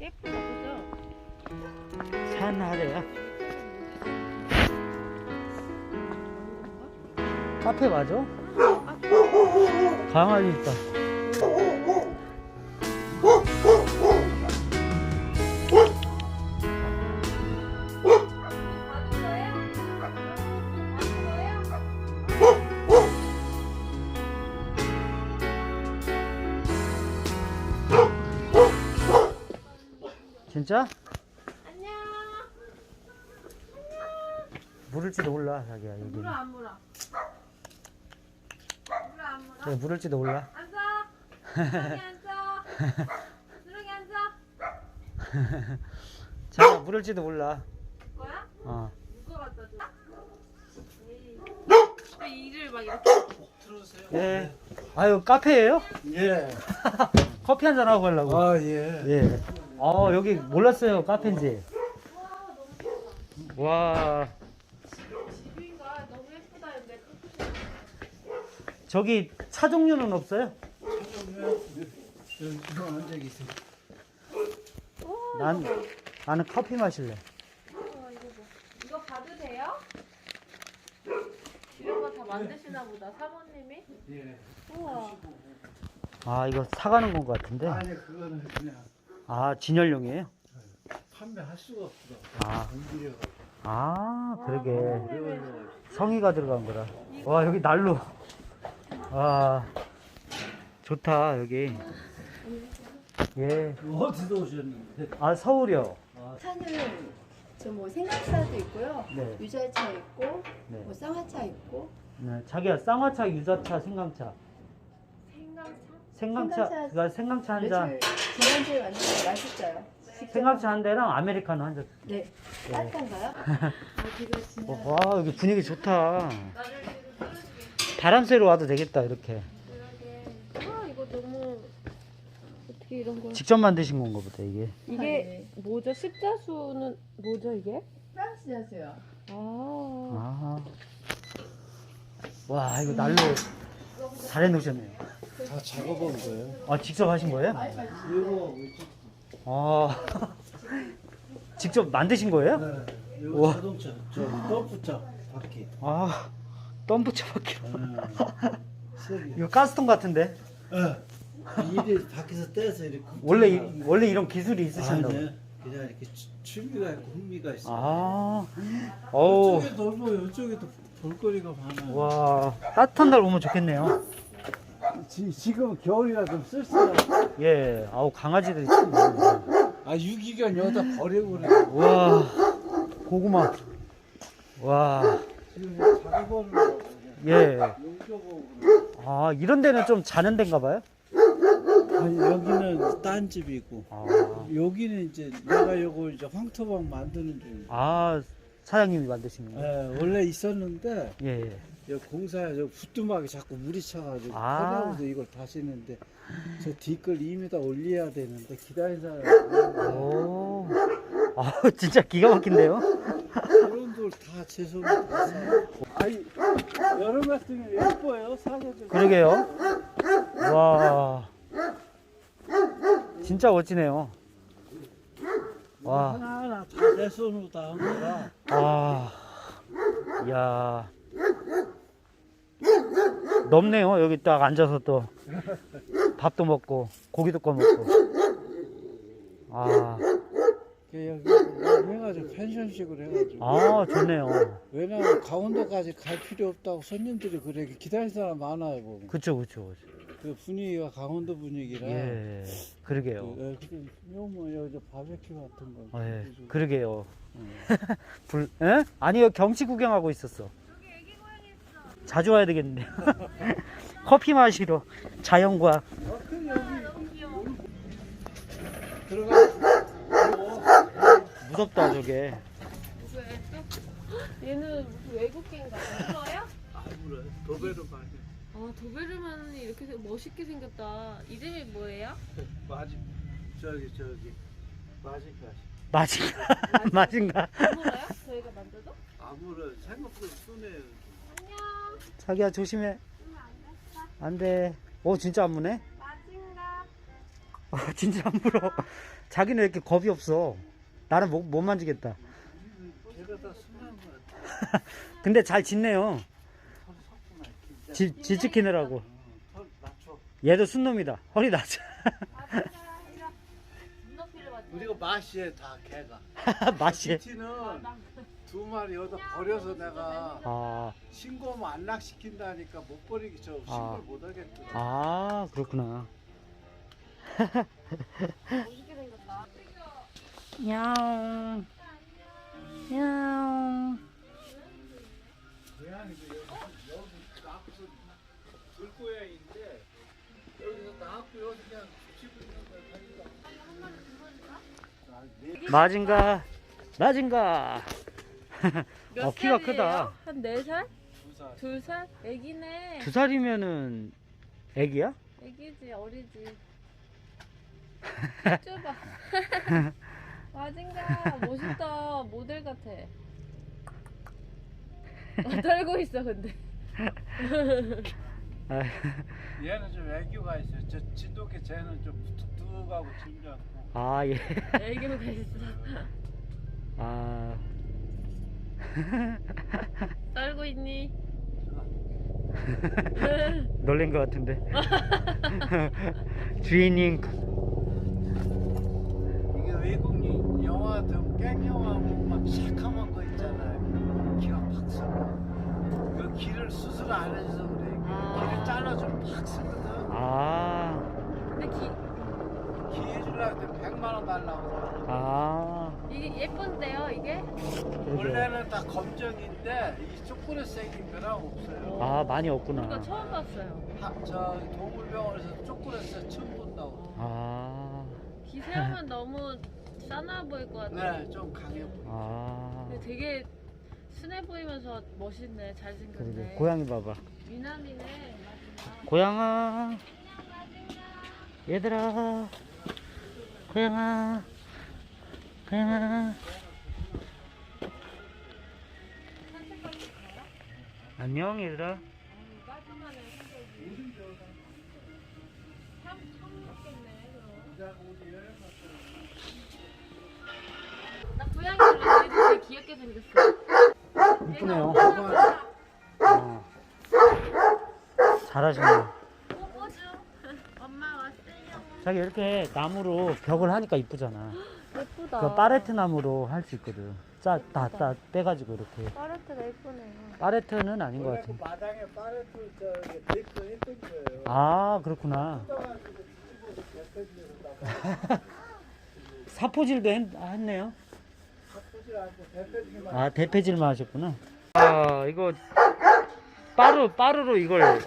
예쁘다, 그죠? 산하래야. 카페 맞아? 강아지 있다. 진짜? 안녕. 물을지도 몰라 자기야 여기. 물어 안 물어? 물어 안 물어? 네, 물을지도 몰라. 앉아. 수렁이 앉아. 수렁이 앉아. 자기야 물을지도 몰라. 거야? 어. 누가 갖다 줘? 에이. 왜 일을 막 이렇게? 예. 아유 카페예요? 예. 커피 한잔 하고 가려고. 아, 예. 예. 여기 몰랐어요 카페인지. 와. 집인가? 너무 예쁘다 근데. 저기 차 종류는 없어요? 여기 앉아 계세요. 나는 커피 마실래. 이거 뭐? 이거 봐도 돼요? 이런 거 다 만드시나 보다 사모님이? 예. 우와. 아 이거 사가는 건 것 같은데. 아니, 그거는 그냥 아 진열용이에요? 판매할 수가 없어. 아. 공기력. 그러게. 성의가 들어간 거라. 와 여기 난로. 와 좋다 여기. 예. 어디서 오셨는데? 아 서울이요. 차는 저 뭐 생강차도 있고요. 네. 유자차 있고 네. 뭐 쌍화차 있고 네. 자기야 쌍화차, 유자차, 생강차. 생강차? 그러니까 생강차 한 잔. 며칠 지난주에 왔는데 맛있어요. 직접 생강차 한 대랑 아메리카노 한 잔. 네. 따뜻한가요? 되게 진짜 와 여기 분위기 좋다. 나를 뒤로 떨어지게. 바람 쐬러 와도 되겠다 이렇게. 그러게. 아 이거 너무 어떻게 이런 걸? 직접 만드신 건가 보다 이게. 이게 뭐죠? 십자수는 뭐죠 이게? 프랑스 자수요. 아. 아. 와 이거 난로 잘 해놓으셨네요. 다 작업한 거예요. 아 직접 하신 거예요? 이거, 아 직접 만드신 거예요? 네. 이거 우와. 자동차, 저 덤프차 바퀴. 아 덤프차 바퀴. 세 개. 이거 가스통 같은데. 예. 일이 밖에서 떼서 이렇게. 원래 이런 기술이 있으셨나 봐요. 아니요. 그냥 이렇게 취미가 있고 흥미가 있어요. 아. 어우. 이쪽에도 넓고 이쪽에도 볼거리가 많아요. 와 따뜻한 날 오면 좋겠네요. 지금 겨울이라 좀 쓸쓸해. 예. 아우 강아지들이 참 많네. 아 유기견 여기다 버리고 그래. 와 고구마. 와. 지금 작업을 하고 예. 용접하고 그래. 아 이런 데는 좀 자는 데인가 봐요? 아니 여기는 딴 집이고 아. 여기는 이제 내가 요거 이제 황토방 만드는 중. 아 사장님이 만드신 거예요? 예, 원래 있었는데 예. 예. 여기 공사에 저 부뚜막에 자꾸 물이 차가지고 아. 하냐고도 이걸 다시는데 저 뒤걸 2m 올려야 되는데 기다린 사람 오. 아 진짜 기가 막힌데요? 그런 돌다 제 손으로 다 써요. 아니 여름 같으면 예뻐요 사계절. 그러게요. 와. 진짜 멋지네요. 와. 하나하나 다 내 손으로 다 한 거라. 아. 야. 넓네요. 여기 딱 앉아서 또 밥도 먹고 고기도 꺼 먹고. 아. 여기 해가지고 펜션식으로 해가지고. 아, 좋네요. 왜냐면 강원도까지 갈 필요 없다고 손님들이 그래 기다리는 사람 많아요 보면. 그쵸, 그쵸. 그쵸. 그 분위기가 강원도 분위기라. 예. 그러게요. 뭐 여기 바베큐 같은 거. 예. 그러게요. 응. 에? 아니요, 경치 구경하고 있었어. 자주 와야 되겠는데. 커피 마시러 자연과. 들어가. 무섭다, 저게. 왜 또? 얘는 무슨 외국인가? 물어요? 아 물어요. 도베르만. 아 도베르만이 이렇게 멋있게 생겼다. 이름이 뭐예요? 마지 저기 마지까지. 맞은가? 맞은가? 안 물어요? 저희가 만져도? 아무래 생각보다 순해요. 안녕. 자기야, 조심해. 안 돼. 오, 진짜 안 무네? 맞은가? 진짜 안 물어. 자기는 왜 이렇게 겁이 없어? 나는 못 만지겠다. 걔가 다 순한 거야. 근데 잘 짖네요. 털 섰구나. 지키느라고. 털 낮춰. 얘도 순놈이다. 허리 낮아. 눈높이를 맞춰. 우리가 마시에 다 개가. 맛이. 티는 두 마리 여기다 버려서 내가 아, 신고하면 안락시킨다니까 못 버리기 저 신고를 못 하겠더라. 아, 그렇구나. 멋있게 생겼다. 야옹. 야옹. 고양이도 여기 나고서 들고양이인데 여기서 나고 여기 그냥 집을 있는 거야. 맞은가? 맞은가? 몇 키가 살이에요? 크다. 한 4살? 2살. 2살? 애기네. 2살이면은 애기야? 애기지, 어리지. 쭈봐. 마징가 멋있다. 모델 같아. 떨고 있어, 근데. 아, 얘는 좀 애교가 있어요. 저 진돗개 쟤는 좀 뚝뚝하고 진지하고. 아, 예. 애교가 있어. 아. 떨고 있니? 놀란 것 같은데. 주인님. 이게 외국 영화든 깽영화 막 시커먼 거 있잖아요. 기가 팍 쓰고 그 길을 수술 안 해줘서 그래. 길을 잘라주면 팍 쓰거든. 아. 근데 기 해주려고 했더니 100만 원 달라고. 아. 이게 예쁜데요, 이게? 원래는 다 검정인데 이 초콜릿색이 변함없어요. 아, 많이 이거 없구나. 처음 봤어요. 저 동물병원에서 초콜릿색 처음 본다고. 아. 기세우면 너무 싸나 보일 것 같아. 네, 좀 강해 보여. 아. 근데 되게 순해 보이면서 멋있네. 그러게. 잘생겼네. 고양이 봐봐. 미남이네. 마지막. 고양아. 얘들아. 고양아. 고양아. 안녕, 얘들아. 깔끔하네. 성격이. 참 같겠네. 나 고양이를 되게 귀엽게 생겼어. 이쁘네요. 어. 잘하시네요. 뽀뽀주. 엄마 왔어요. 자기 이렇게 나무로 벽을 하니까 이쁘잖아. 예쁘다. 그 파레트 나무로 할 수 있거든. 다 빼가지고 이렇게. 파레트가 예쁘네. 파레트는 아닌 것 원래 그 같아. 마당에 파레트 저기 데이크 했던 거예요. 아, 그렇구나. 뜯어가지고 뒤집어서 대패지에다가 사포질도 했네요. 바꾸지 않고 대패지만. 아, 대패질만 하셨구나. 아, 이거 빠르로 이걸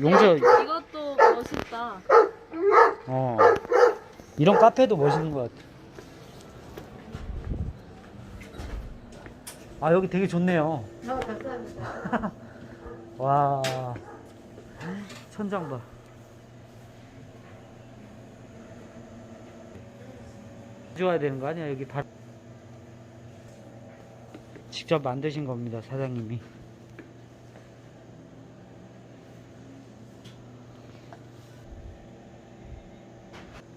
용접. 이것도 멋있다. 어. 이런 카페도 멋있는 것 같아. 아, 여기 되게 좋네요. 감사합니다. 와. 천장 봐. 좋아야 되는 거 아니야? 여기 직접 만드신 겁니다, 사장님이.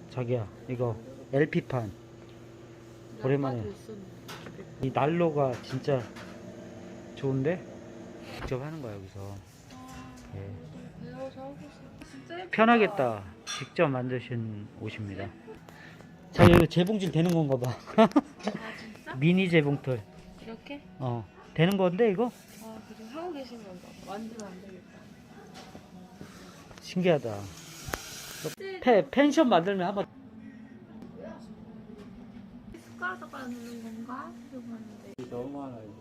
자기야, 이거 LP판 오랜만에. 이 난로가 진짜 좋은데? 직접 하는 거야, 여기서. 예. 배워서 하고 싶어. 진짜 예쁘다. 편하겠다. 직접 만드신 옷입니다. 자, 이거 재봉질 되는 건가 봐. 아 진짜? 미니 재봉틀. 이렇게? 되는 건데, 이거? 아 그래 하고 계신 건가? 만지면 안 되겠다. 신기하다. 펜션 만들면 한번. 숟가락 넣는 건가? 이러고 하는데. 너무 많아요.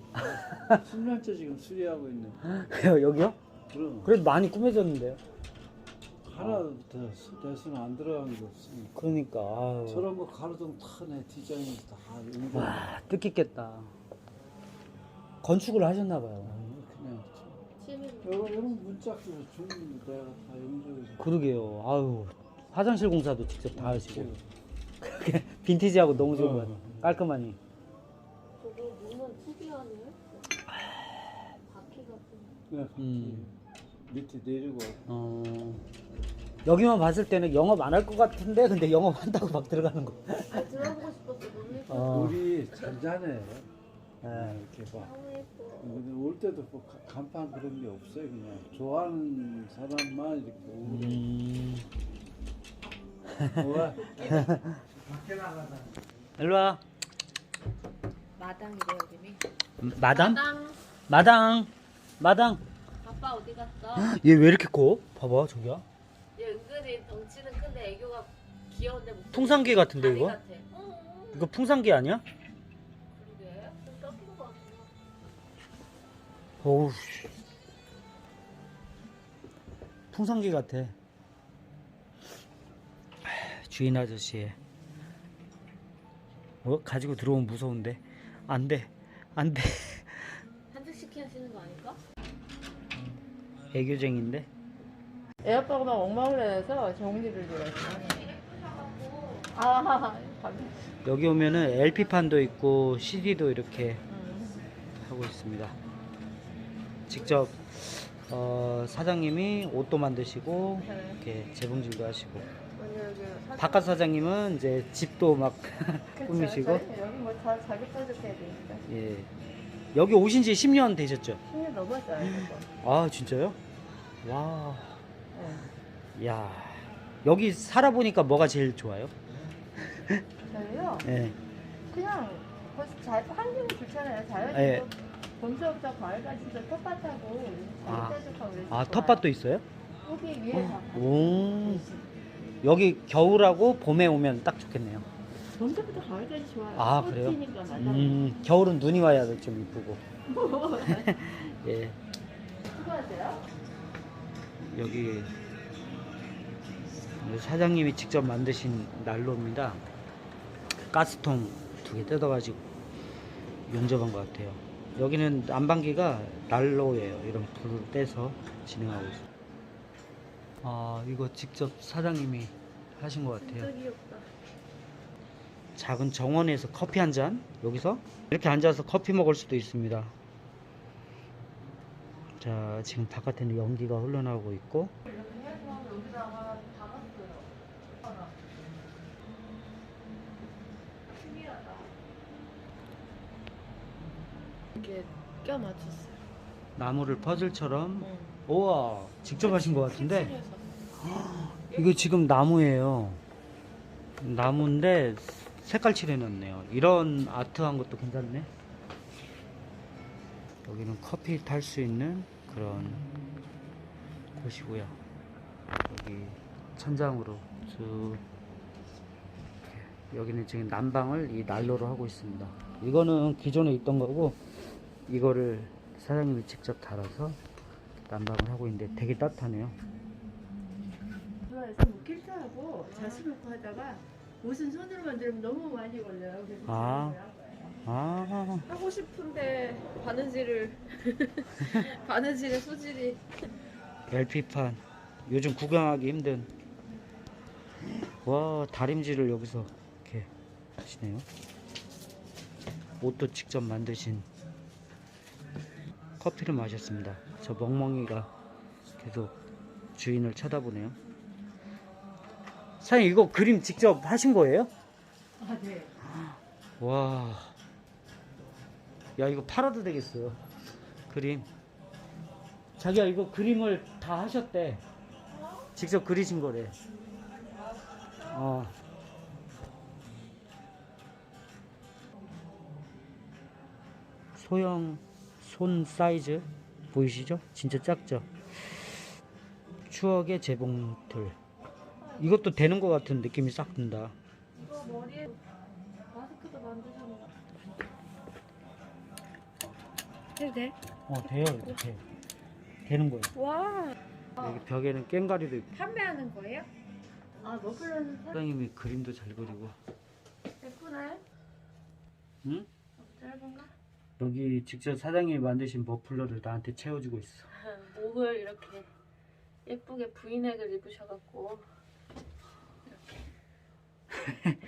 10년째 지금 수리하고 있는. 여기요? 그럼 그래도 많이 꾸며졌는데요. 하나부터 대수는 안 들어간 게 없으니까. 그러니까, 아유. 저런 거 가로등 타네 디자인이 다 연결. 와, 뜻깊겠다. 건축을 하셨나봐요. 그냥 취미로. 이런 문짝도 주는 내가 다 연결해서. 그러게요. 아유, 화장실 공사도 직접 다 하시고. 그렇게 빈티지하고 너무 좋은 것 같아요. 깔끔하니. 저거 문은 특이하네. 바퀴 같은. 네, 음. 밑에 내리고. 어, 여기만 봤을 때는 영업 안 할 것 같은데 근데 영업한다고 막 들어가는 거. 아, 들어보고 싶었어. 너무 예뻐. 우리 잔잔해. 예. 이렇게 봐. 너무 예뻐. 근데 올 때도 뭐 간판 그런 게 없어요. 그냥 좋아하는 사람만 이렇게 오고. 뭐야? 밖에 나가다. 일로 와. 마당이래 여기니. 마담? 마당. 마당. 마당. 아빠 어디 갔어? 얘 왜 이렇게 커? 봐봐 저기야. 얘 은근히 덩치는 큰데 애교가 귀여운데 목소리 풍산개 같은데 다리 이거? 같아. 이거 풍산개 아니야? 그러게. 좀 섞인 것 같아. 어우. 씨. 풍산개 같아. 주인 아저씨. 가지고 들어오면 무서운데. 안 돼. 안 돼. 산책시키 하시는 거 아닐까? 애교쟁인데. 애 아빠가 막 엉망을 내서 정리를 들었어. 아, 여기 오면은 LP판도 있고 CD도 이렇게 하고 있습니다. 직접 사장님이 옷도 만드시고 네. 이렇게 재봉질도 하시고 오늘 여기 바깥 사장님은 이제 집도 막 꾸미시고 여기 뭐 다 자기 뾰족해야 되니까. 예. 여기 오신 지 10년 되셨죠? 10년 넘었어요. 이거. 아 진짜요? 와. 네. 야. 여기 살아보니까 뭐가 제일 좋아요? 저희요. 예. 그냥 환경이 좋잖아요. 자연이 예. 봄서부터 가을까지도 텃밭하고 아. 자기 뾰족하고 그래서 아 좋아요. 텃밭도 있어요? 여기 위에 다. 오. 여기 겨울하고 봄에 오면 딱 좋겠네요. 봄서부터 가을까지 좋아요. 아, 꽃 그래요? 피니까 맞아. 겨울은 눈이 와야 좀 이쁘고. 예. 수고하세요. 여기 사장님이 직접 만드신 난로입니다. 가스통 2개 뜯어가지고 용접한 것 같아요. 여기는 난방기가 난로예요. 이런 불을 떼서 진행하고 있어요. 아, 이거 직접 사장님이 하신 것 같아요. 진짜 귀엽다. 작은 정원에서 커피 한 잔, 여기서 이렇게 앉아서 커피 먹을 수도 있습니다. 자, 지금 바깥에는 연기가 흘러나오고 있고 여기다가 담았어요. 신기하다. 이렇게 껴 맞췄어요. 나무를 퍼즐처럼 우와, 직접 하신 것 같은데 이거 지금 나무예요. 나무인데 색깔 칠해놨네요. 이런 아트한 것도 괜찮네. 여기는 커피 탈 수 있는 그런 곳이고요. 여기 천장으로 쭉 여기는 지금 난방을 이 난로로 하고 있습니다. 이거는 기존에 있던 거고 이거를 사장님이 직접 달아서 난방을 하고 있는데 되게 따뜻하네요. 좋아해서 뭐 킬트하고 자수 놓고 하다가 옷은 손으로 만들면 너무 많이 걸려요. 그래서 아. 손으로 한 거예요. 아, 하고 싶은데 바느질을 바느질의 소질이. LP판 요즘 구경하기 힘든. 와, 다림질을 여기서 이렇게 하시네요. 옷도 직접 만드신. 커피를 마셨습니다. 저 멍멍이가 계속 주인을 쳐다보네요. 사장님 이거 그림 직접 하신 거예요? 아, 네. 와, 야 이거 팔아도 되겠어요. 그림. 자기야 이거 그림을 다 하셨대. 직접 그리신 거래. 소형 손 사이즈 보이시죠? 진짜 작죠? 추억의 재봉틀. 이것도 되는 것 같은 느낌이 싹 든다. 이거 머리에 마스크도 만드셨나? 해도 돼? 돼요. 이렇게 되는 거예요. 와. 여기 벽에는 꽹가리도 있고. 판매하는 거예요? 아, 머플러는 사장님이 그림도 잘 그리고. 예쁘네. 응? 짧은가? 여기 직접 사장님이 만드신 머플러를 나한테 채워주고 있어. 목을 이렇게 예쁘게 브이넥을 입으셔갖고 이렇게.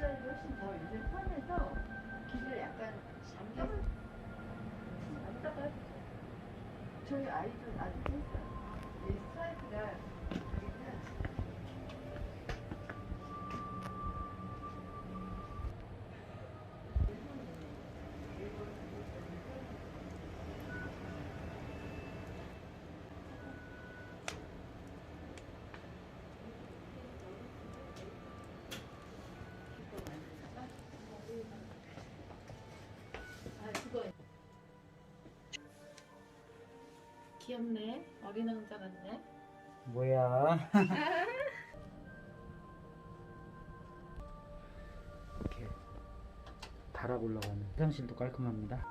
스트라이크 훨씬 더 요새 편해서 길을 약간 잠겨 앉다가 저희 아이도 아주 했어요. 이 스트라이크가 여기는 귀엽네. 어린 왕자 같네. 뭐야? 이렇게 달아 올라가는 화장실도 깔끔합니다.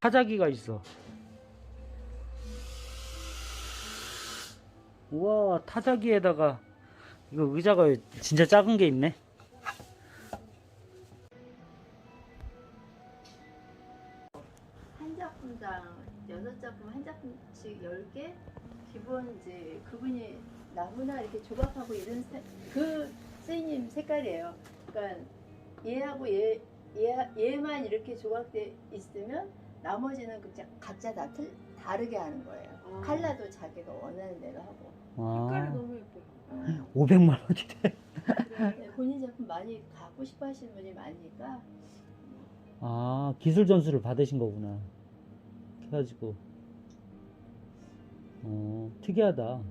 타자기가 있어. 우와, 타자기에다가 이거 의자가 진짜 작은 게 있네. 한 작품당 6작품 한 작품씩 10개 기본 이제 그분이 나무나 이렇게 조각하고 이런 그 선생님 색깔이에요. 그러니까 얘하고 얘만 이렇게 조각돼 있으면 나머지는 그냥 각자 다 다르게 하는 거예요. 컬러도 자기가 원하는 대로 하고. 색깔이 아, 너무 예뻐요. 500만 원이 돼. 네, 본인 작품 많이 갖고 싶어 하시는 분이 많으니까 아, 기술 전수를 받으신 거구나. 해가지고. 특이하다.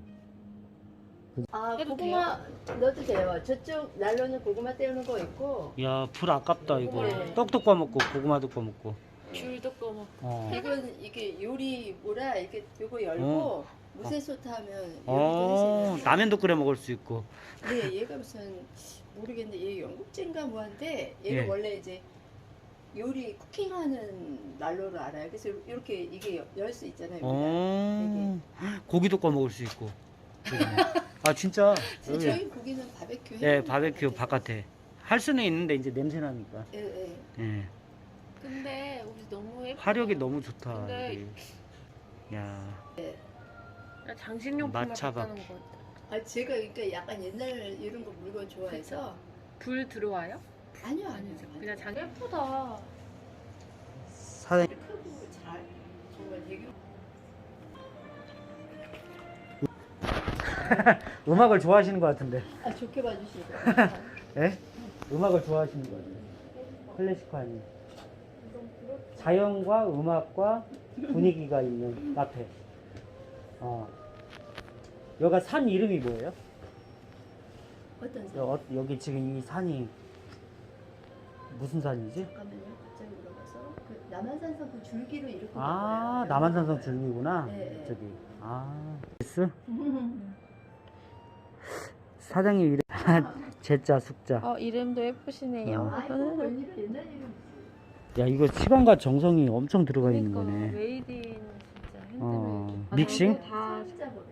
아 해도 고구마 넣어도 돼요. 저쪽 난로는 고구마 때우는 거 있고 야, 불 아깝다, 이거. 네. 떡도 꺼먹고, 고구마도 꺼먹고. 귤도 꺼먹고. 이건 이게 요리 뭐라 이렇게 요거 열고 무쇠솥 하면 여기도 어, 하시는데 라면도 끓여 먹을 수 있고. 네 얘가 무슨 모르겠는데 얘 영국제인가 뭐한데 얘는 예. 원래 이제 요리 쿠킹하는 난로를 알아요. 그래서 이렇게 이게 열 수 있잖아요. 여기가. 고기도 꺼먹을 수 있고. 아, 진짜. 근데 저희 고기는 바베큐 예, 바베큐 바깥에. 할 수는 있는데, 이제 냄새 나니까. 예, 예. 예. 근데 우리 너무 예뻐. 화력이 너무 좋다. 근데 이게. 야, 장식용품만 마차밥. 갖다놓은 거. 아 제가 그러니까 약간 옛날 이런 거 물건 좋아해서 불 들어와요? 아니요 아니죠. 그냥 장 예쁘다. 사장님. 크고 잘 정말 되게 음악을 좋아하시는 것 같은데. 좋게 봐주시고 예? 음악을 좋아하시는 것 같아요. 클래식화니. 자연과 음악과 분위기가 있는 카페. 여기가 산 이름이 뭐예요? 어떤 사람? 여기 지금 이 산이 무슨 산이지? 잠깐만요. 갑자기 물어봐서 그 남한산성 그 줄기로 이렇게 아, 먹어요. 남한산성 줄기구나. 네, 네. 저기. 아, 됐어? 사장님 이름 제자 숙자. 이름도 예쁘시네요. 아이고 웬일은 옛날 이름 야, 이거 시간과 정성이 엄청 들어가 있는 거네. 메이드인 진짜 핸드메이드. 믹싱? 다 진짜 거래요.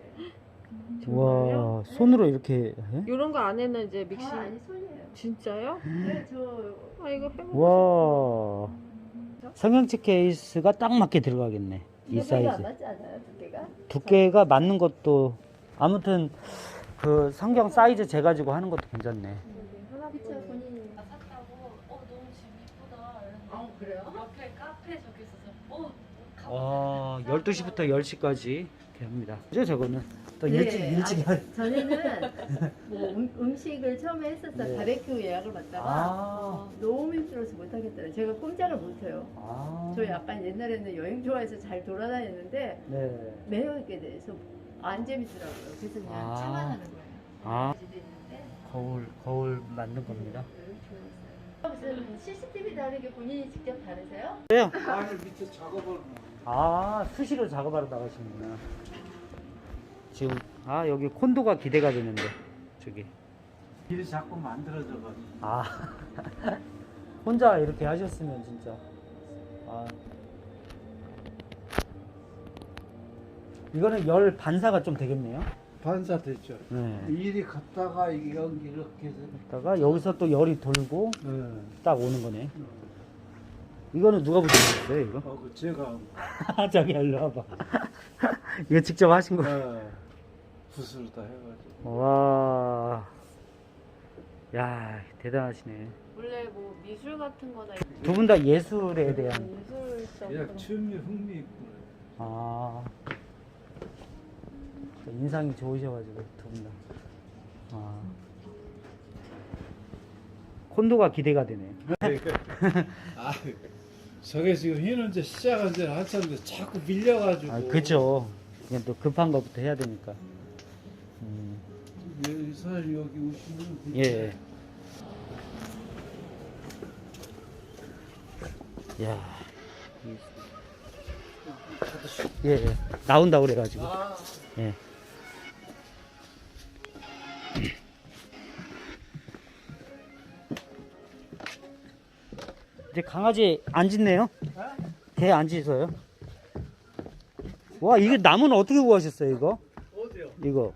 와, 손으로 이렇게 해? 이런 거 안에는 이제 믹싱. 아니 손이에요. 진짜요? 네, 저 이거 해먹고 와, 성형책 케이스가 딱 맞게 들어가겠네. 이 두께가 안 사이즈. 맞지 않아요? 두께가? 두께가 맞는 것도 아무튼 그 성경 사이즈 재가지고 하는 것도 괜찮네. 그쵸 본인이. 샀다고. 너무 집 이쁘다. 아 그래요? 옆에 카페 저기 있어서. 12시부터 10시까지 이렇게 합니다. 그죠, 저거는? 또 네, 일찍 전에는 뭐 음식을 처음에 했었어요. 네. 바베큐 예약을 받다가 아, 너무 힘들어서 못 하겠더라고요. 제가 꼼짝을 못 해요. 저 약간 옛날에는 여행 좋아해서 잘 돌아다녔는데 네. 매우게 돼서 안 재밌더라고요. 그래서 그냥 차만 하는 거예요. 아, 됐는데 거울 만든 겁니다. 무슨 CCTV 다는 게 본인이 직접 다르세요? 왜요? 아니 밑에 작업을 아, 수시로 작업하러 나가시는구나. 지금, 여기 콘도가 기대가 되는데, 저기. 길이 자꾸 만들어져가지고 아, 혼자 이렇게 하셨으면 진짜. 이거는 열 반사가 좀 되겠네요. 반사 됐죠. 네. 일이 갔다가 여기 이렇게 해서 그러다가 여기서 또 열이 돌고 네. 딱 오는 거네. 이거는 누가 붙이셨어요, 이거? 그 제가 저기 일로 와봐. 이거 직접 하신 거. 네, 붓을 다 해가지고 와, 야, 대단하시네. 원래 뭐 미술 같은 거나 두 분 다 예술에 대한. 예술적 야, 취미 흥미 있구나. 아. 인상이 좋으셔가지고, 두 분 다. 아. 콘도가 기대가 되네. 아, 저게 지금 휘는데 시작한 지 한참인데 자꾸 밀려가지고. 아, 그쵸. 그냥 또 급한 것부터 해야 되니까. 이 사람이 여기 오시면 예. 야. 예, 예. 나온다 그래가지고. 아, 예. 이제 강아지 안 짖네요? 개 안 짖어요? 와, 이게 나무는 어떻게 구하셨어요, 이거? 어디요? 이거.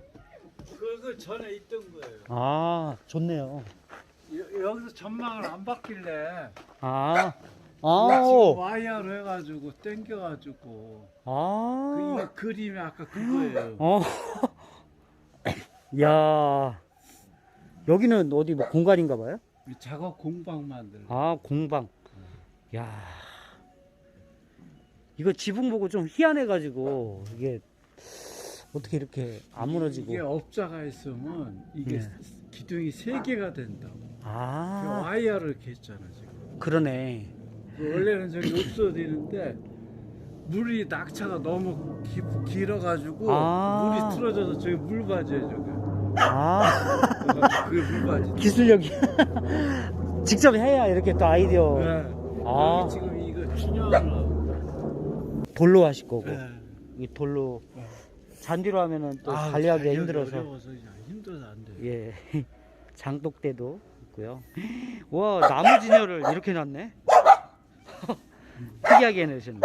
그거 전에 있던 거예요. 아, 좋네요. 여기서 전망을 안 받길래 아, 지금 아오. 와이어로 해가지고 땡겨가지고 아, 이게 그림이 아까 그거예요. 어. 야, 여기는 어디 뭐 공간인가 봐요? 이 작업 공방 만들. 아, 공방. 야, 이거 지붕 보고 좀 희한해가지고 이게 어떻게 이렇게 안 무너지고. 이게 업자가 있으면 이게 네. 기둥이 3개가 된다고. 그 아, 와이어를 이렇게 했잖아 지금. 그러네. 원래는 저기 없어야 되는데 물이 낙차가 너무 길어가지고 아. 물이 틀어져서 저기 물바지에 저기. 아, 그게 물바지. 기술력이. 직접 해야 이렇게 또 아이디어. 네. 아. 여기 지금 이거 춘향을. 돌로 하실 거고. 네. 이 돌로. 네. 잔디로 하면은 또 아, 관리하기가 자기가 힘들어서. 어려워서 그냥 힘들어서 안 돼. 예. 장독대도 있고요. 와, 나무 진열을 이렇게 놨네. 특이하게 해내셨네.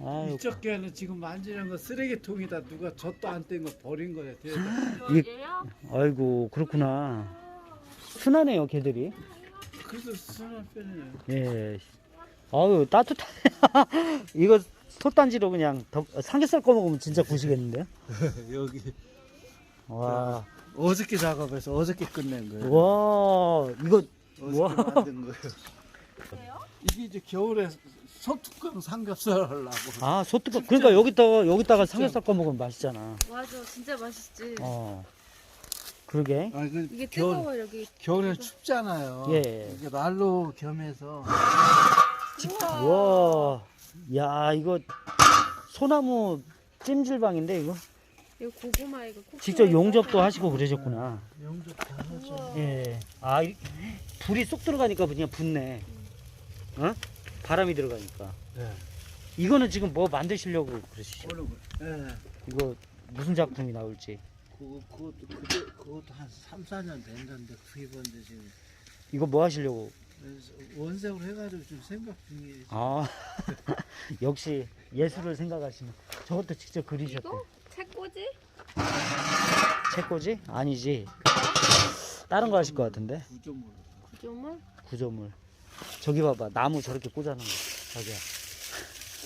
아유, 이쪽 개는 지금 만지는 거 쓰레기통이다. 누가 젖도 안 뗀 거 버린 거야. 대다. 얘요? 아이고, 그렇구나. 순하네요, 개들이. 그래서 순한 편이에요. 예. 아유, 따뜻하네. 이거 솥단지로 그냥 삼겹살 꺼 먹으면 진짜 구시겠는데요? 여기 와. 어저께 작업해서 어저께 끝낸 거예요. 와, 이거, 어저께 와. 만든 거예요. 이게 이제 겨울에 소뚜껑 삼겹살 하려고. 아, 소뚜껑. 그러니까 여기다가 삼겹살 꺼 먹으면 맛있잖아. 맞아, 진짜 맛있지. 어. 그러게. 아, 그 이게 겨울, 뜨거워 여기. 겨울에 춥잖아요. 예. 이게 난로 겸해서 와. 야, 이거 소나무 찜질방인데, 이거? 이거 고구마 이거. 직접 용접도 하시고 그러셨구나. 용접 다 하죠. 예. 아, 불이 쏙 들어가니까 그냥 붙네. 어? 바람이 들어가니까. 네. 이거는 지금 뭐 만드시려고 그러시죠? 예. 이거 무슨 작품이 나올지. 그것도 한 3, 4년 됐는데 구입한데 지금 이거 뭐 하시려고? 그래서 원색으로 해가지고 지금 생각 중이에요. 아, 역시 예술을 생각하시는. 저것도 직접 그리셨대. 이거? 책꽂이? 책꽂이? 아니지. 다른 거 하실 것 같은데. 구조물. 구조물? 구조물. 저기 봐봐. 나무 저렇게 꽂아놓은 거. 자기야.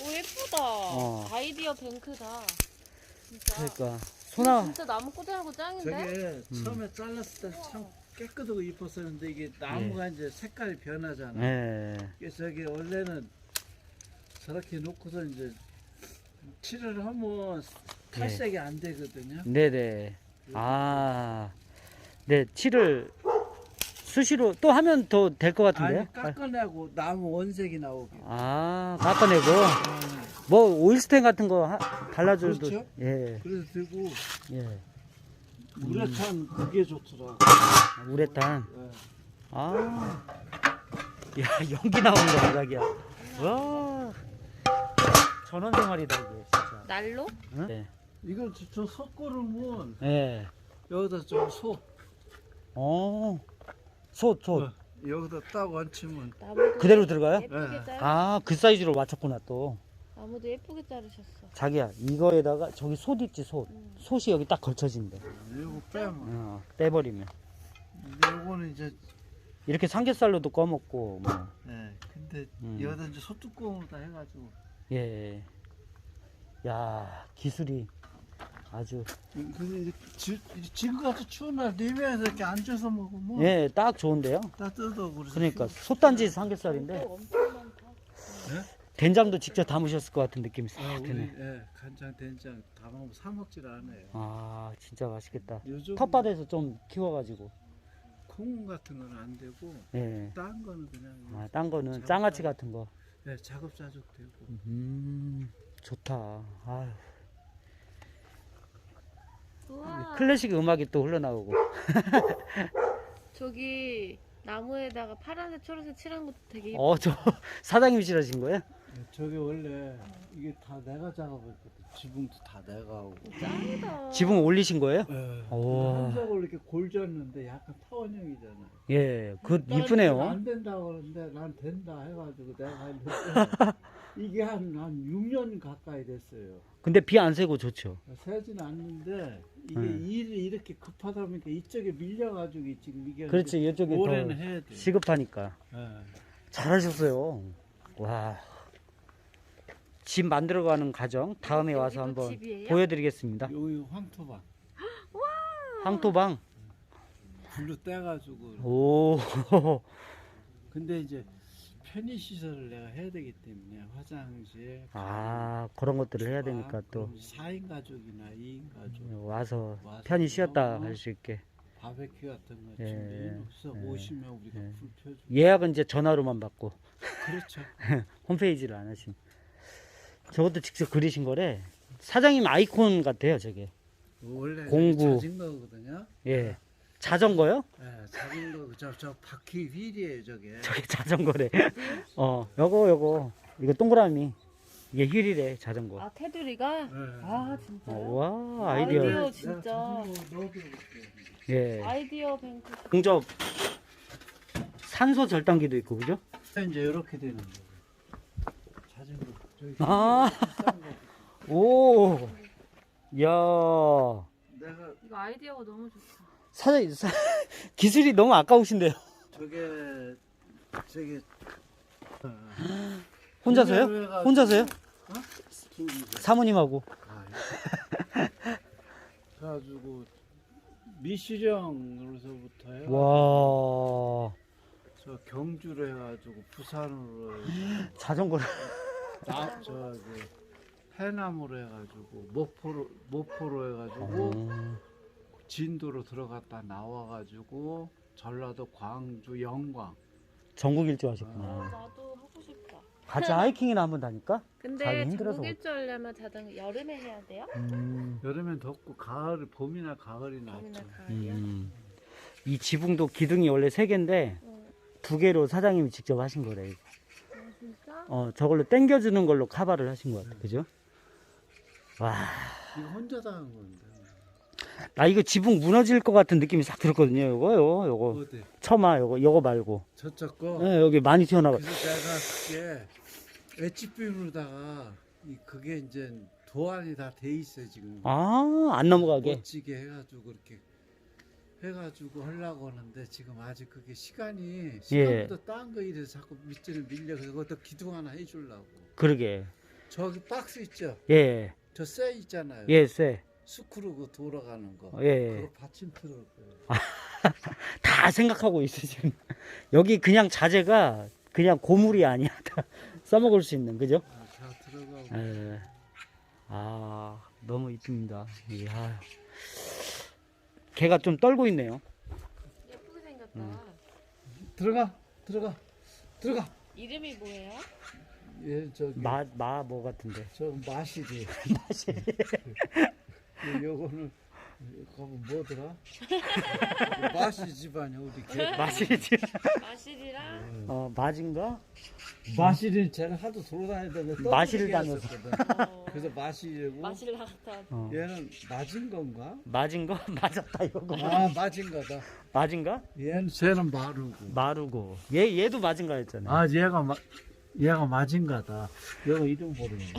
오 예쁘다. 어. 아이디어 뱅크다. 진짜. 그러니까 소나 진짜 나무 꽂아놓은 거 짱인데? 저게 처음에 잘랐을 때 참 깨끗하고 이뻤었는데 이게 나무가 이제 색깔이 변하잖아. 예. 그래서 저게 원래는 저렇게 놓고서 이제 칠을 하면 탈색이 안 되거든요. 네네. 아, 네, 칠을 수시로 또 하면 더 될 것 같은데요? 아니 깎아내고 나무 원색이 나오게. 아, 깎아내고 뭐 오일스텐 같은 거 발라줘도. 그렇죠? 예, 그래서 들고 예. 우레탄 그게 좋더라. 우레탄. 예. 아, 야, 연기 나오는 거 자기야. 와, 전원 생활이다 이게 진짜. 난로? 응? 네. 이거 저 솥고르면 예. 여기다 좀 소. 솥. 여기다 딱 얹히면. 나무도 그대로 들어가요? 예쁘게 네. 잘. 아, 그 사이즈로 맞췄구나 또. 나무도 예쁘게 자르셨어. 자기야, 이거에다가 저기 솥 있지, 솥. 솥이 여기 딱 걸쳐진대. 이거 빼면. 빼버리면. 근데 요거는 이제 이렇게 삼겹살로도 꺼먹고, 뭐. 예. 근데 음. 여기다 이제 소뚜껑으로 다 해가지고. 예. 야, 기술이. 아주 근데 지금 같이 추운 날 리뷰에서 이렇게 앉아서 먹으면 예, 딱 좋은데요. 따뜻하고 그래서 그러니까 솥단지 삼겹살인데 엄청 많다. 된장도 직접 담으셨을 것 같은 느낌이 싹 우리 드네. 예, 간장 된장 다 먹으면 사 먹질 않아요. 아, 진짜 맛있겠다. 요즘 텃밭에서 좀 키워가지고. 콩 같은 거는 안 되고 예. 딴 거는 그냥 아, 딴 거는 장아찌 같은 거. 예, 자급자족 되고. 좋다. 아유, 우와. 클래식 음악이 또 흘러나오고. 저기 나무에다가 파란색, 초록색 칠한 것도 되게 저 사장님이 싫어하신 거예요? 예, 저게 원래 이게 다 내가 작업했거든. 지붕도 다 내가 하고. 짱이다. 지붕 올리신 거예요? 예. 오. 한석을 이렇게 골졌는데 약간 타원형이잖아. 예, 그 다른 이쁘네요. 데는 안 된다고 그러는데 난 된다 해가지고 내가 했는데 이게 한 6년 가까이 됐어요. 근데 비 안 새고 좋죠. 세지는 않는데 이게 일이 이렇게 급하다 보니까 이쪽에 밀려가지고 지금 이게 그렇지, 이쪽에 올해는 더 해야 돼. 시급하니까. 예. 잘하셨어요. 와. 집 만들어가는 과정 다음에 와서 여기도 한번 집이에요? 보여드리겠습니다. 여기 황토방 황토방. 불로 떼가지고. 오. 근데 이제 편의 시설을 내가 해야 되기 때문에 화장실. 아, 그런 것들을 해야 되니까 또 4인 가족이나 2인 가족 와서 와서 편히 쉬었다 뭐 할 수 있게. 바베큐 같은 거 예. 준비해놓고서 예. 오시면 우리가 예. 불 펴주고. 예약은 이제 전화로만 받고 그렇죠. 홈페이지를 안 하신. 저것도 직접 그리신 거래. 사장님 아이콘 같아요, 저게. 원래 공구. 자전거거든요. 예. 자전거요? 예, 자전거 저 바퀴 휠이에요 저게. 저게 자전거래. 요거 이거 동그라미. 이게 휠이래, 자전거. 아, 테두리가? 예. 아, 진짜요? 와, 아이디어. 아이디어. 진짜. 내가 자전거 넣어드릴게요. 예. 아이디어 뱅크. 공접 산소 절단기도 있고, 그죠? 이제 이렇게 되는 거예요. 자전거 저기 아. 비싼 거. 오. 야. 내가 이거 아이디어가 너무 좋다. 사장님, 기술이 너무 아까우신데요. 저게 혼자서요? 해가지고- 혼자서요? 둘이서. 사모님하고. 아, 그래가지고 미시령으로서부터요. 와. 저 경주로 해가지고 부산으로 자전거를. 저기 해남으로 해가지고 목포로 해가지고 진도로 들어갔다 나와가지고 전라도 광주 영광. 전국 일주 하셨구나. 나도 하고 싶다. 같이 하이킹이나 한번 다닐까? 자기 근데 힘들어서 전국 일주 하려면 자전거 여름에 해야 돼요? 여름엔 덥고 가을 봄이나 가을이 봄이나 낫죠. 가을이요? 이 지붕도 기둥이 원래 3개인데 응. 2개로 사장님이 직접 하신 거래. 이거. 아, 진짜? 저걸로 당겨주는 걸로 카바를 하신 것 같아. 그죠? 와. 이거 혼자 다 한 건데. 나 이거 지붕 무너질 것 같은 느낌이 싹 들었거든요. 요거. 어디? 처마 요거 말고. 저쪽 거. 네, 여기 많이 튀어나가. 그래서 내가 그게 엣지빔으로다가 그게 이제 도안이 다 돼 있어 지금. 안 넘어가게. 멋지게 해가지고 그렇게 해가지고 하려고 하는데 지금 아직 그게 시간보다 딴 거 이래서 자꾸 밑으로 밀려. 그래서 그것도 기둥 하나 해주려고. 그러게. 저기 박스 있죠? 예. 저 쇠 있잖아요. 예, 쎄. 스크루 그 돌아가는 거. 예. 그거 받침 틀을 거예요. 다 생각하고 있어 지금. 여기 그냥 자재가 그냥 고물이 아니야. 다 써먹을 수 있는, 그죠? 다 들어가고. 예. 너무 이쁩니다. 이야. 걔가 좀 떨고 있네요. 예쁘게 생겼다. 들어가. 이름이 뭐예요? 예, 저기 뭐 같은데. 저 마시리. 요거는 그거 뭐더라? 마시 집안이야 우리 개. 마실이지. 마실이랑 마진가? 마시리는 제가 하도 돌아다니다가 마시를 다녀서. 그래서 마시려고. 마실 나갔다. 얘는 맞은 건가? 맞은 거? 맞았다 이거. 아 맞은 거다. 맞은가? 쟤는 마르고. 마르고. 얘도 맞은 거였잖아. 아 얘가 맞은 거다. 얘가 이름 모르겠네.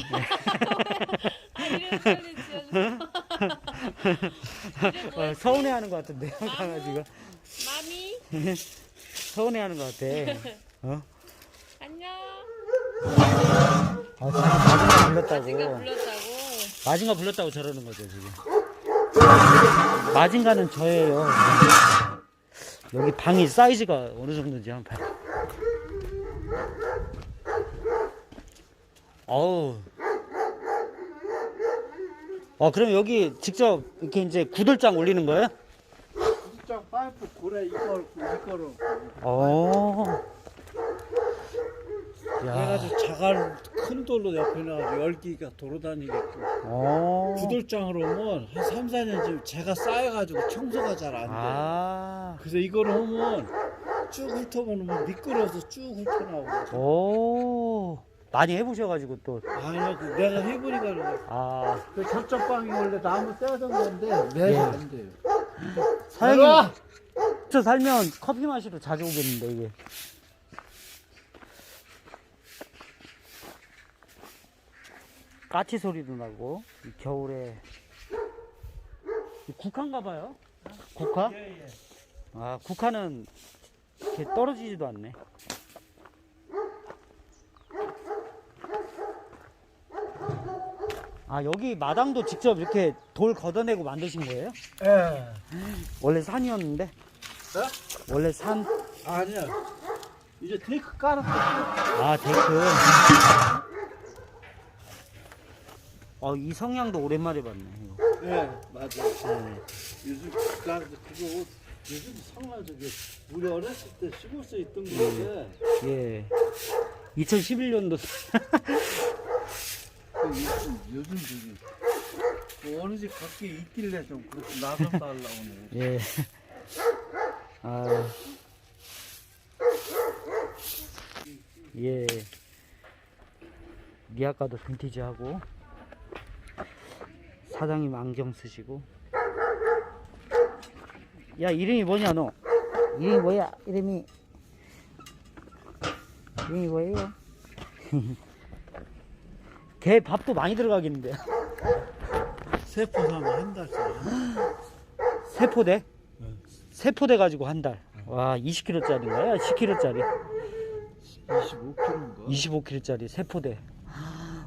이름 빨리 지어주세요. 이름 뭐였지? 서운해하는 것 같은데요, 강아지가. 마미? 서운해하는 것 같아. 안녕. 지금 마징가 마징가 불렀다고. 불렀다고. 마징가 불렀다고 저러는 거죠 지금. 마징가는 저예요. 여기 방이 사이즈가 어느 정도인지 한번 봐요. 어우. 그럼 여기 직접 이렇게 이제 구들장 올리는 거예요? 진짜 파이프 고래 이거로. 야. 그래가지고 자갈 큰 돌로 옆에 놔가지고 열기가 돌아다니게끔. 구들장으로 하면 한 3, 4년쯤 재가 쌓여가지고 청소가 잘 안 돼. 그래서 이거를 하면 쭉 훑어보면 뭐 미끄러워서 쭉 훑어나오고. 오. 많이 해보셔가지고 또. 아니요, 내가 해보니까 그래. 그 절전방이 원래 나무 떼던 건데 매일 안 돼요. 사장님, 저 살면 커피 마시러 자주 오겠는데 이게. 까치 소리도 나고 이 겨울에 국화인가 봐요. 국화? 예. 국화는 이렇게 떨어지지도 않네. 여기 마당도 직접 이렇게 돌 걷어내고 만드신 거예요? 예. 원래 산이었는데? 원래 산? 아니야. 이제 데크 깔았어. 데크. 이 성향도 오랜만에 봤네. 이거. 예, 맞아. 요즘 그거 요즘 성화 저기 우리 어렸을 때 시골서 있던 건데. 예. 2011년도. 요즘 저기 어느 집 밖에 있길래 좀 그렇게 나서 달라오네. 예. 예. 미아까도 빈티지하고 사장님 안경 쓰시고. 야, 이름이 뭐냐 너? 이름이 뭐야? 이름이 뭐예요? 개 밥도 많이 들어가겠는데. 세포 사면 한 달 써. 세포대? 응. 세포대 가지고 한 달. 와, 20kg짜리인가요? 10kg짜리? 25kg인가? 25kg짜리 세포대.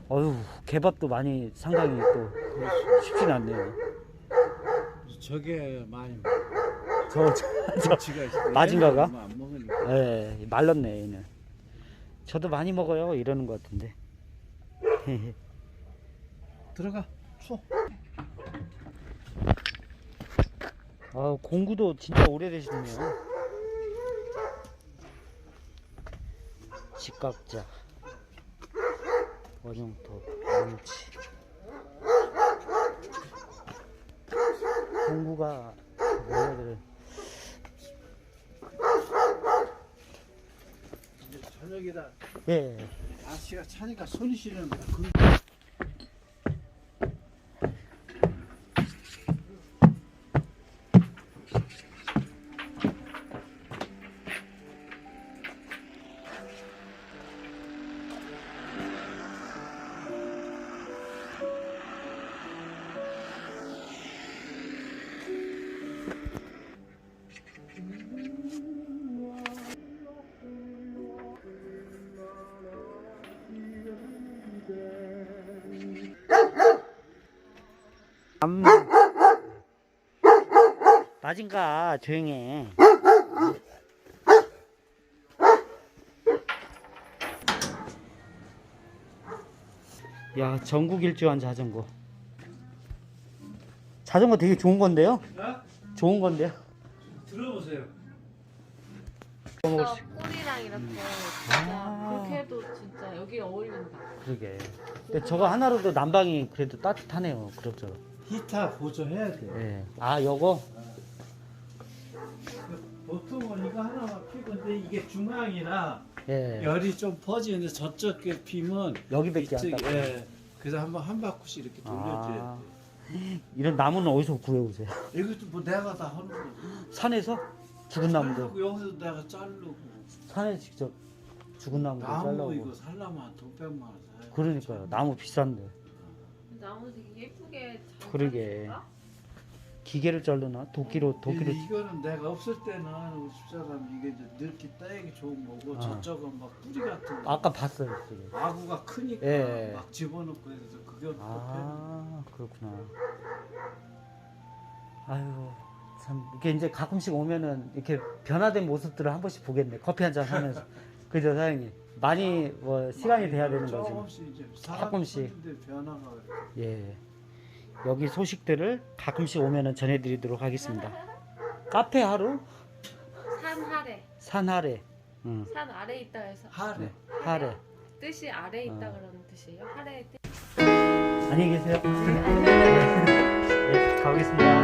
어휴, 개밥도 많이 상당히 또 쉽진 않네요. 저게 많이 저 마징가가? 안 먹으니까. 예, 말랐네 얘는. 저도 많이 먹어요 이러는 것 같은데. 들어가. 추워. 공구도 진짜 오래되시네요. 직각자, 원형톱, 뭉치. 공구가 뭐야들. 이제 저녁이다. 예. 날씨가 차니까 손이 시리는데. 마징가 조용해. 야, 전국 일주한 자전거. 자전거 되게 좋은 건데요? 좋은 건데요? 들어보세요. 진짜 꿀이랑 이렇게 진짜 그렇게 해도 진짜 여기 어울린다. 그러게. 근데 저거 하나로도 난방이 그래도 따뜻하네요. 그럭저럭. 히터 보조해야 돼. 예. 요거? 보통은 이거 하나만 피는데 이게 중앙이라 예. 열이 좀 퍼지는데 저쪽에 피면 여기밖에 안 이쪽에, 닦아요. 예. 그래서 한 바퀴씩 이렇게 돌려줘야 돼. 이런 나무는 어디서 구해오세요? 이것도 뭐 내가 다 하는 거지. 산에서? 죽은 나무도. 자르고 여기서 내가 자르고. 산에 직접 죽은 나무도 나무 잘라오고. 이거 살려면 돈 100만 원 사요. 그러니까요. 나무 비싼데. 나무 되게 예쁘게 잘 그러게. 자르신다? 기계를 자르나? 도끼로. 이거는 내가 없을 때는 우리 집사람이 이게 이제 늙기 따기 좋은 거고 저쪽은 막 뿌리 같은 거. 아까 봤어요. 저기. 아구가 크니까 예. 막 집어넣고 해서 그게 더 그렇구나. 아유 참 이렇게 이제 가끔씩 오면은 이렇게 변화된 모습들을 한 번씩 보겠네. 커피 한 잔 하면서. 그죠 사장님? 많이 뭐 시간이 돼야 되는 거죠. 조금씩 이제 가끔씩. 변화가 예. 여기 소식들을 가끔씩 오면은 전해드리도록 하겠습니다. 카페 하루? 산 하래. 산 아래. 응. 산 아래 있다 해서 하래. 네. 하래. 뜻이 아래 있다 어. 그러는 뜻이에요. 하래 뜻. 안녕히 계세요. 네, 가보겠습니다.